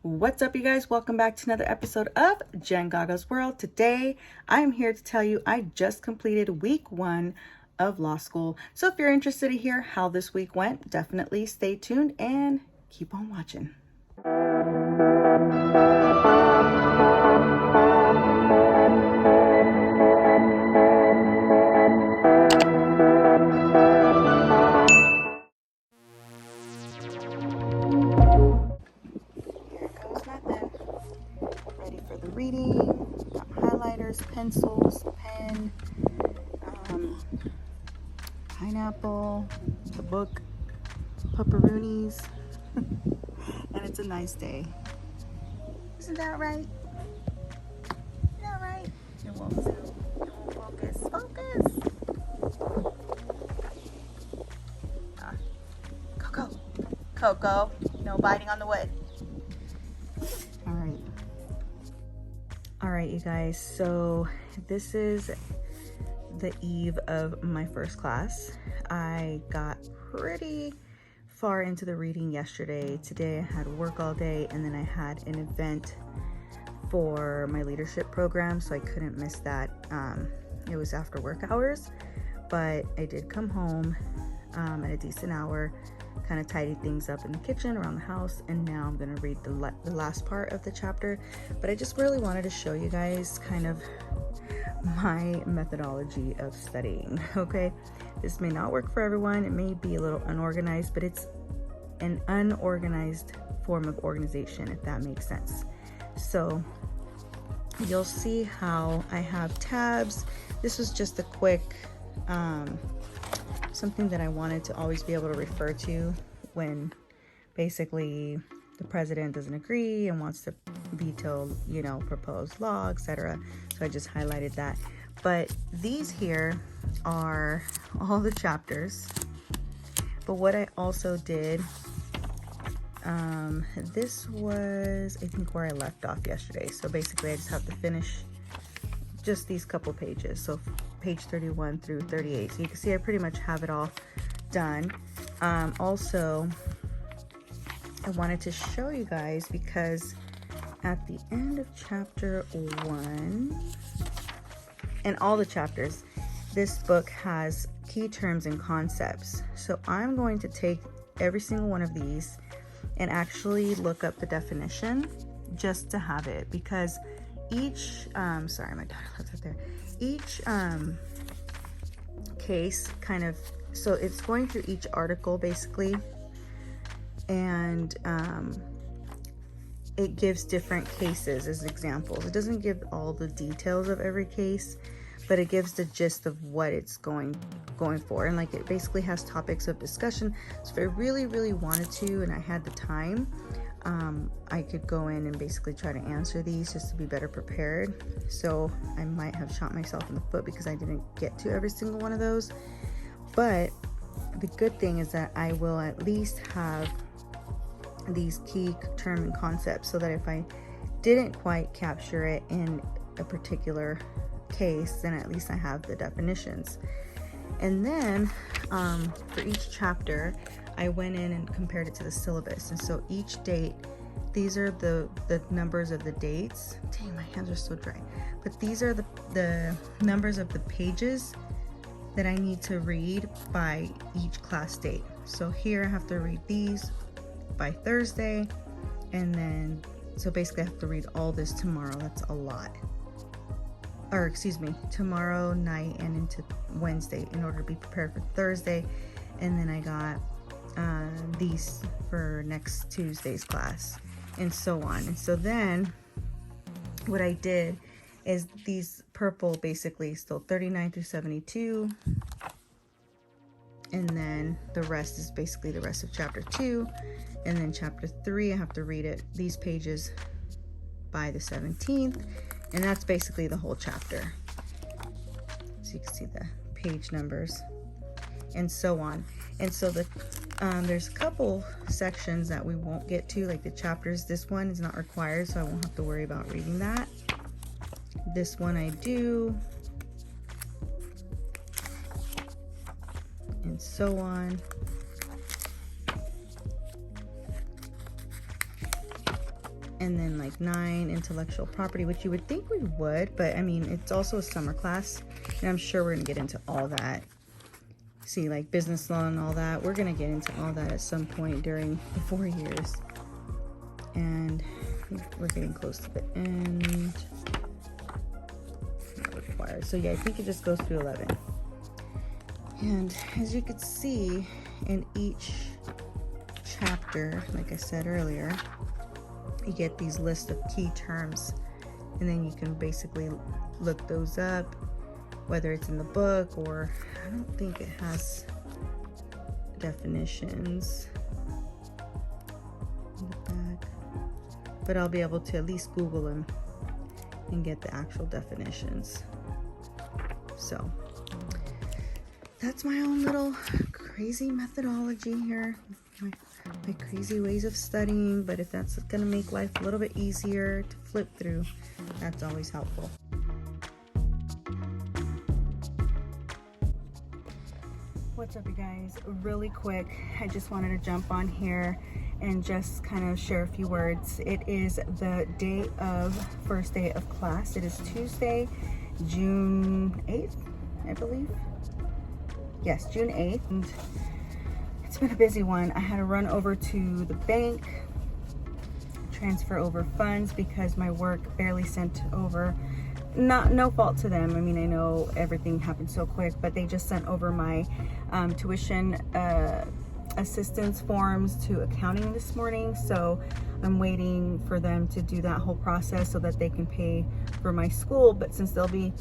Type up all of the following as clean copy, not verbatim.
What's up, you guys? Welcome back to another episode of Jen Gaga's World. Today, I'm here to tell you I just completed week 1 of law school. So if you're interested to hear how this week went, definitely stay tuned and keep on watching. Ready for the reading. Got highlighters, pencils, pen, pineapple, the book, pepperoonies, and it's a nice day. Isn't that right? Isn't that right? It won't zoom. It won't focus. Focus! Coco, no biting on the wood. All right, you guys, so this is the eve of my first class. I got pretty far into the reading yesterday. Today I had work all day, and then I had an event for my leadership program, so I couldn't miss that. It was after work hours, but I did come home at a decent hour, kind of tidy things up in the kitchen, around the house, and now I'm gonna read the last part of the chapter. But I just really wanted to show you guys kind of my methodology of studying. Okay, this may not work for everyone, it may be a little unorganized, but it's an unorganized form of organization, if that makes sense. So you'll see how I have tabs. This was just a quick something that I wanted to always be able to refer to when basically the president doesn't agree and wants to veto, proposed law, etc. So I just highlighted that. But these here are all the chapters. But what I also did, this was, I think, where I left off yesterday. So basically I just have to finish just these couple pages. So page 31 through 38. So you can see I pretty much have it all done. Also, I wanted to show you guys because at the end of chapter 1, and all the chapters, this book has key terms and concepts. So I'm going to take every single one of these and actually look up the definition just to have it, because each sorry, my daughter left it there. Each case kind of, so it's going through each article basically, and it gives different cases as examples. It doesn't give all the details of every case, but it gives the gist of what it's going for, and like it basically has topics of discussion. So if I really wanted to and I had the time, I could go in and basically try to answer these just to be better prepared. So I might have shot myself in the foot because I didn't get to every single one of those. But the good thing is that I will at least have these key term and concepts, so that if I didn't quite capture it in a particular case, then at least I have the definitions. And then for each chapter, I went in and compared it to the syllabus. And so each date, these are the numbers of the dates. Dang, my hands are so dry. But these are the numbers of the pages that I need to read by each class date. So here I have to read these by Thursday, and then so basically I have to read all this tomorrow. That's a lot. Or excuse me, tomorrow night and into Wednesday in order to be prepared for Thursday. And then I got these for next Tuesday's class, and so on. And so then what I did is these purple basically still 39 through 72, and then the rest is basically the rest of chapter 2. And then chapter 3, I have to read it, these pages, by the 17th, and that's basically the whole chapter. So you can see the page numbers and so on. And so there's a couple sections that we won't get to, like the chapters. This one is not required, so I won't have to worry about reading that. This one I do, and so on. and then like 9 intellectual property, which you would think we would, but I mean, it's also a summer class, and I'm sure we're gonna get into all that. See, like business law and all that, we're gonna get into all that at some point during the 4 years. And we're getting close to the end. Not required. So yeah, I think it just goes through 11. And as you can see, in each chapter, like I said earlier, you get these lists of key terms, and then you can basically look those up, whether it's in the book or I don't think it has definitions in the back, but I'll be able to at least Google them and get the actual definitions. So that's my own little crazy methodology here, my crazy ways of studying, but if that's gonna make life a little bit easier to flip through, that's always helpful. What's up, you guys? Really quick, I just wanted to jump on here and just kind of share a few words. It is the day of first day of class. It is Tuesday, June 8th, I believe. Yes, June 8th. And it's been a busy one. I had to run over to the bank, transfer over funds because my work barely sent over. No fault to them. I mean, I know everything happened so quick, but they just sent over my tuition assistance forms to accounting this morning. So I'm waiting for them to do that whole process so that they can pay for my school. But since they'll be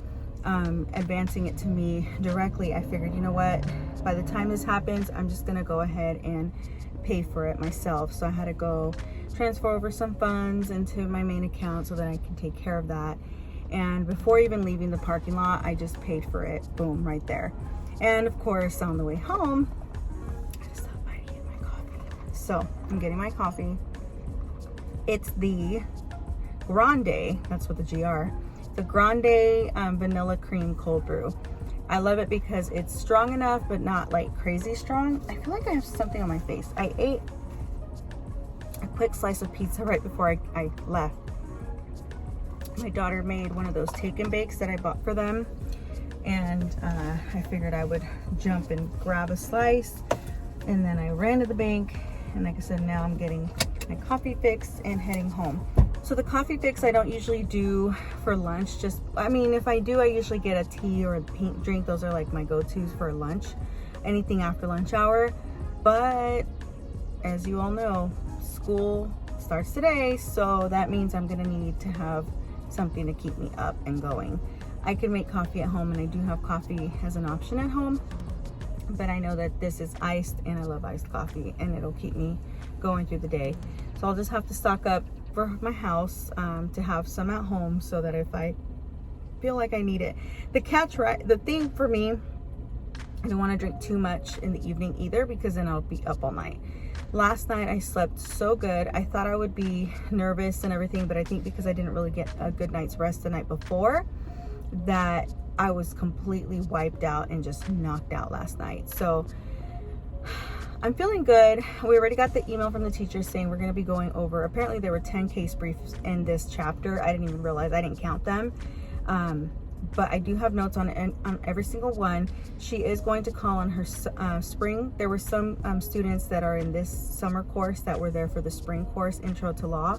advancing it to me directly, I figured, you know what, by the time this happens, I'm just gonna go ahead and pay for it myself. So I had to go transfer over some funds into my main account so that I can take care of that. And before even leaving the parking lot, I just paid for it. Boom, right there. And of course, on the way home, I just stopped by to get my coffee. So I'm getting my coffee. It's the Grande, that's what the GR, the Grande vanilla cream cold brew. I love it because it's strong enough, but not like crazy strong. I feel like I have something on my face. I ate a quick slice of pizza right before I left. My daughter made one of those take and bakes that I bought for them, and I figured I would jump and grab a slice, and then I ran to the bank, and like I said, now I'm getting my coffee fix and heading home. So the coffee fix I don't usually do for lunch. Just, I mean, if I do, I usually get a tea or a pink drink. Those are like my go-tos for lunch, anything after lunch hour. But as you all know, school starts today, so that means I'm gonna need to have something to keep me up and going. I can make coffee at home, and I do have coffee as an option at home, but I know that this is iced, and I love iced coffee, and it'll keep me going through the day. So I'll just have to stock up for my house to have some at home, so that if I feel like I need it. The catch, right, the thing for me, I don't want to drink too much in the evening either, because then I'll be up all night. Last night I slept so good. I thought I would be nervous and everything, but I think because I didn't really get a good night's rest the night before, that I was completely wiped out and just knocked out last night. So I'm feeling good. We already got the email from the teacher saying we're going to be going over, apparently there were 10 case briefs in this chapter. I didn't even realize, I didn't count them. But I do have notes on every single one. She is going to call on her spring. There were some students that are in this summer course that were there for the spring course, Intro to Law.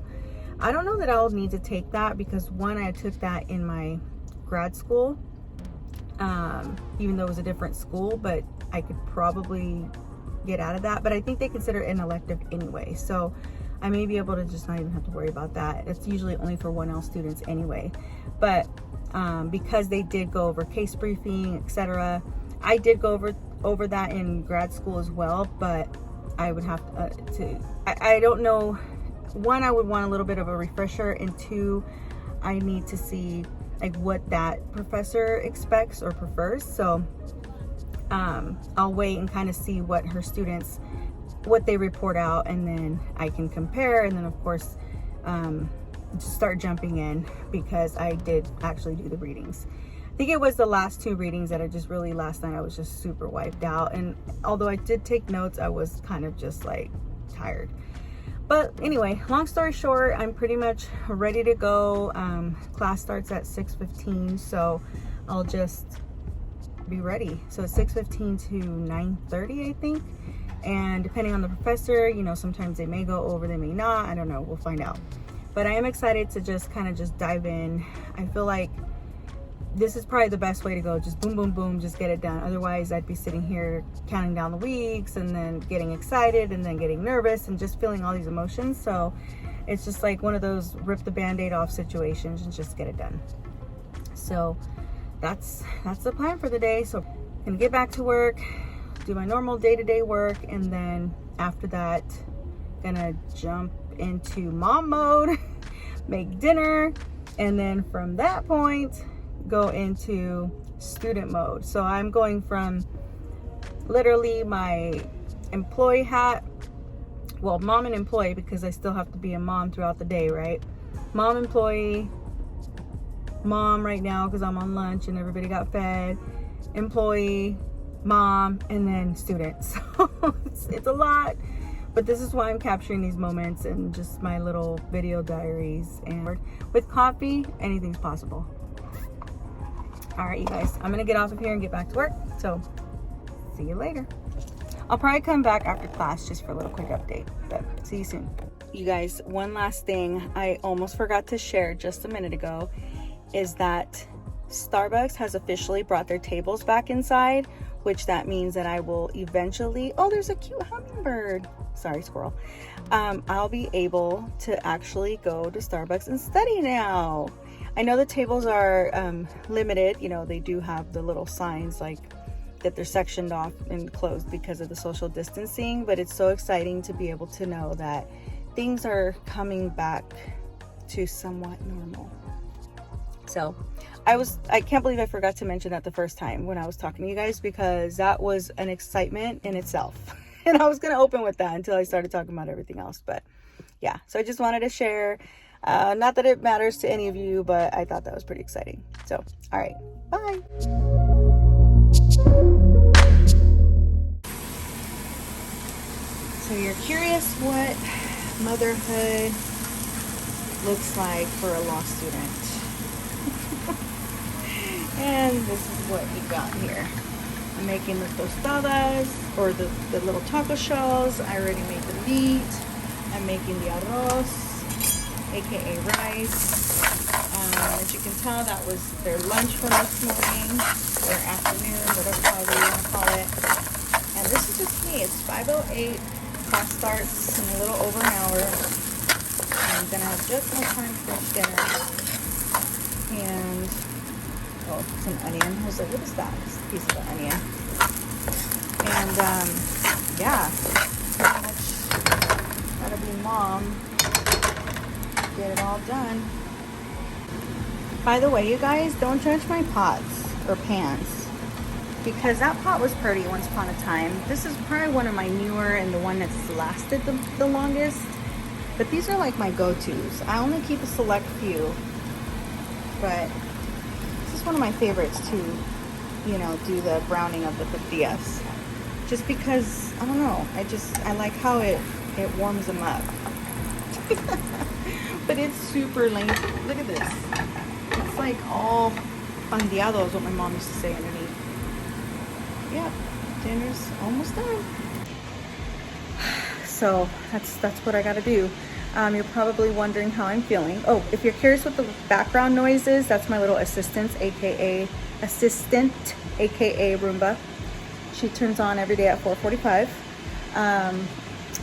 I don't know that I'll need to take that, because one, I took that in my grad school, even though it was a different school, but I could probably get out of that. But I think they consider it an elective anyway, so I may be able to just not even have to worry about that. It's usually only for 1L students anyway. But because they did go over case briefing, etc. I did go over that in grad school as well, but I would have I don't know. One, I would want a little bit of a refresher, and two, I need to see like what that professor expects or prefers. So I'll wait and kind of see what her students, what they report out, and then I can compare, and then of course just start jumping in, because I did actually do the readings. I think it was the last 2 readings that I just really, last night I was just super wiped out, and although I did take notes, I was kind of just like tired. But anyway, long story short, I'm pretty much ready to go. Class starts at 6:15, so I'll just be ready. So it's 6:15 to 9:30, I think. And depending on the professor, you know, sometimes they may go over, they may not. I don't know. We'll find out. But I am excited to just kind of just dive in. I feel like this is probably the best way to go. Just boom, boom, boom, just get it done. Otherwise, I'd be sitting here counting down the weeks and then getting excited and then getting nervous and just feeling all these emotions. So it's just like one of those rip the Band-Aid off situations and just get it done. So that's the plan for the day. So I'm gonna get back to work, do my normal day-to-day work, and then after that, gonna jump into mom mode, make dinner, and then from that point, go into student mode. So I'm going from literally my employee hat, well, mom and employee, because I still have to be a mom throughout the day, right? Mom, employee, mom right now because I'm on lunch and everybody got fed, employee, mom, and then student. So it's a lot, but this is why I'm capturing these moments and just my little video diaries. And with coffee, anything's possible. All right, you guys, I'm gonna get off of here and get back to work. So see you later. I'll probably come back after class just for a little quick update, but see you soon. You guys, one last thing I almost forgot to share just a minute ago is that Starbucks has officially brought their tables back inside, which that means that I will eventually, oh, there's a cute hummingbird. Sorry, squirrel. I'll be able to actually go to Starbucks and study now. I know the tables are limited. You know, they do have the little signs like that they're sectioned off and closed because of the social distancing, but it's so exciting to be able to know that things are coming back to somewhat normal. So I can't believe I forgot to mention that the first time when I was talking to you guys, because that was an excitement in itself. And I was going to open with that until I started talking about everything else. But yeah, so I just wanted to share. Not that it matters to any of you, but I thought that was pretty exciting. So, all right, bye. So you're curious what motherhood looks like for a law student. And this is what we got here. I'm making the tostadas, or the little taco shells. I already made the meat. I'm making the arroz, aka rice. As you can tell, that was their lunch for this morning, or afternoon, whatever you want to call it. And this is just me. It's 5:08. Class starts in a little over an hour. I'm gonna have just enough time for dinner. And oh, some onion. I was like, what is that? It's a piece of the onion. And yeah, pretty much gotta be mom. Get it all done. By the way, you guys, don't judge my pots or pans, because that pot was pretty once upon a time. This is probably one of my newer and the one that's lasted the longest. But these are like my go-tos. I only keep a select few, but this is one of my favorites to, you know, do the browning of the tortillas. Just because, I don't know, I like how it warms them up. But it's super lengthy. Look at this. It's like all pandeado is what my mom used to say underneath. Yeah, dinner's almost done. So that's what I gotta do. You're probably wondering how I'm feeling. Oh, if you're curious what the background noise is, that's my little assistant, aka Roomba. She turns on every day at 4:45.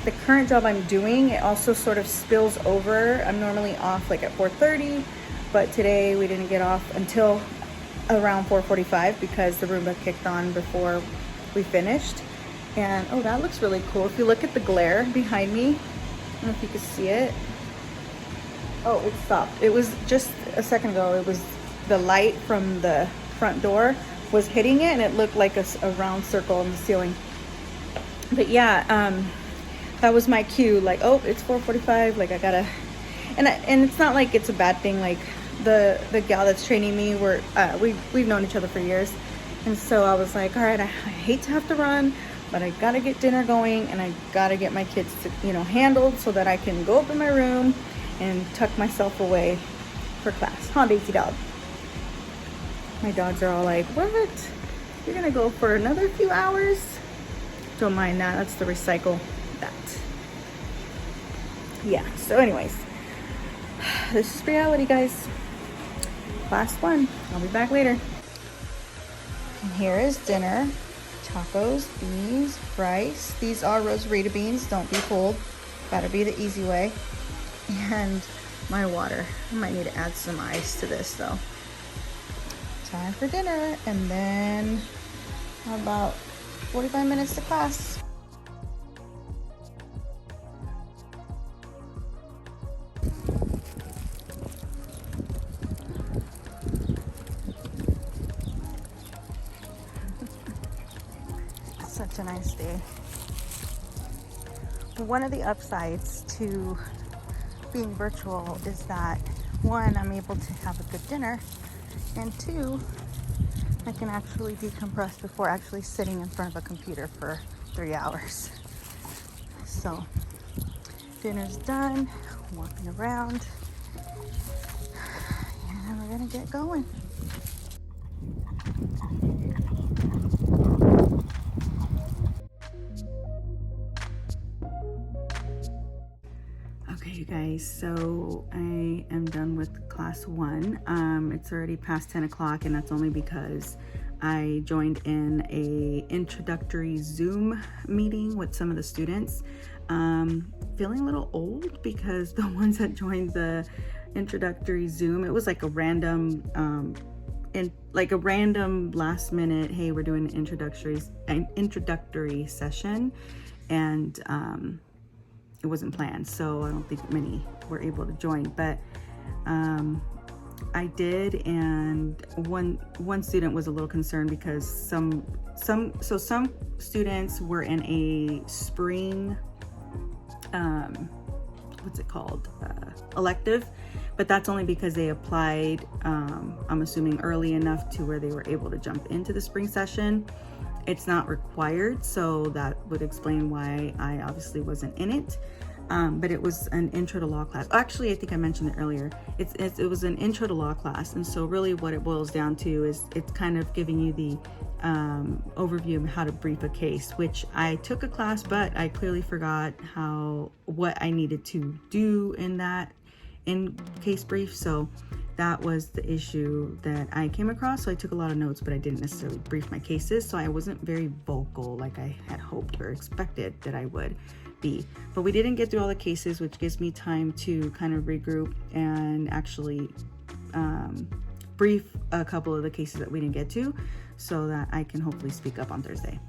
The current job I'm doing, it also sort of spills over. I'm normally off like at 4:30, but today we didn't get off until around 4:45 because the Roomba kicked on before we finished. And oh, that looks really cool. If you look at the glare behind me, I don't know if you can see it. Oh, it stopped. It was just a second ago. It was the light from the front door was hitting it, and it looked like a round circle in the ceiling. But yeah, that was my cue. Like, oh, it's 4:45. Like I gotta, and it's not like it's a bad thing. Like the gal that's training me, we've known each other for years, and so I was like, all right, I hate to have to run but I gotta get dinner going, and I gotta get my kids to, you know, handled so that I can go up in my room and tuck myself away for class. Huh, Daisy dog? My dogs are all like, what? You're gonna go for another few hours? Don't mind that, that's the recycle that. Yeah, so anyways, this is reality, guys. Class 1, I'll be back later. And here is dinner. Tacos, beans, rice. These are rosarita beans, don't be fooled. Gotta be the easy way. And my water. I might need to add some ice to this though. Time for dinner, and then about 45 minutes to class. Such a nice day. One of the upsides to being virtual is that, one, I'm able to have a good dinner, and two, I can actually decompress before actually sitting in front of a computer for 3 hours. So dinner's done, walking around, and we're gonna get going. Okay, you guys, so I am done with class 1. It's already past 10 o'clock, and that's only because I joined in a introductory Zoom meeting with some of the students. Feeling a little old because the ones that joined the introductory Zoom, it was like a random last minute, hey, we're doing an introductory session, and it wasn't planned, so I don't think many were able to join, but I did, and one student was a little concerned because some students were in a spring what's it called, elective, but that's only because they applied, I'm assuming early enough to where they were able to jump into the spring session. It's not required, so that would explain why I obviously wasn't in it. But it was an intro to law class. Actually, I think I mentioned it earlier. It was an intro to law class, and so really what it boils down to is it's kind of giving you the overview of how to brief a case, which I took a class, but I clearly forgot what I needed to do in case brief. So that was the issue that I came across. So I took a lot of notes, but I didn't necessarily brief my cases. So I wasn't very vocal like I had hoped or expected that I would be. But we didn't get through all the cases, which gives me time to kind of regroup and actually brief a couple of the cases that we didn't get to, so that I can hopefully speak up on Thursday.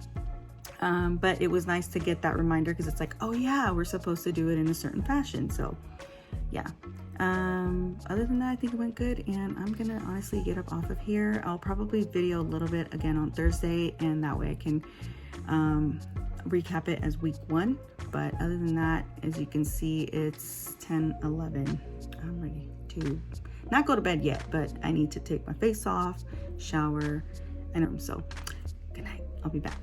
But it was nice to get that reminder, because it's like, oh yeah, we're supposed to do it in a certain fashion. So yeah. Other than that, I think it went good, and I'm gonna honestly get up off of here. I'll probably video a little bit again on Thursday, and that way I can recap it as week 1. But other than that, as you can see, it's 10:11. I'm ready to not go to bed yet, but I need to take my face off, shower, and so good night. I'll be back.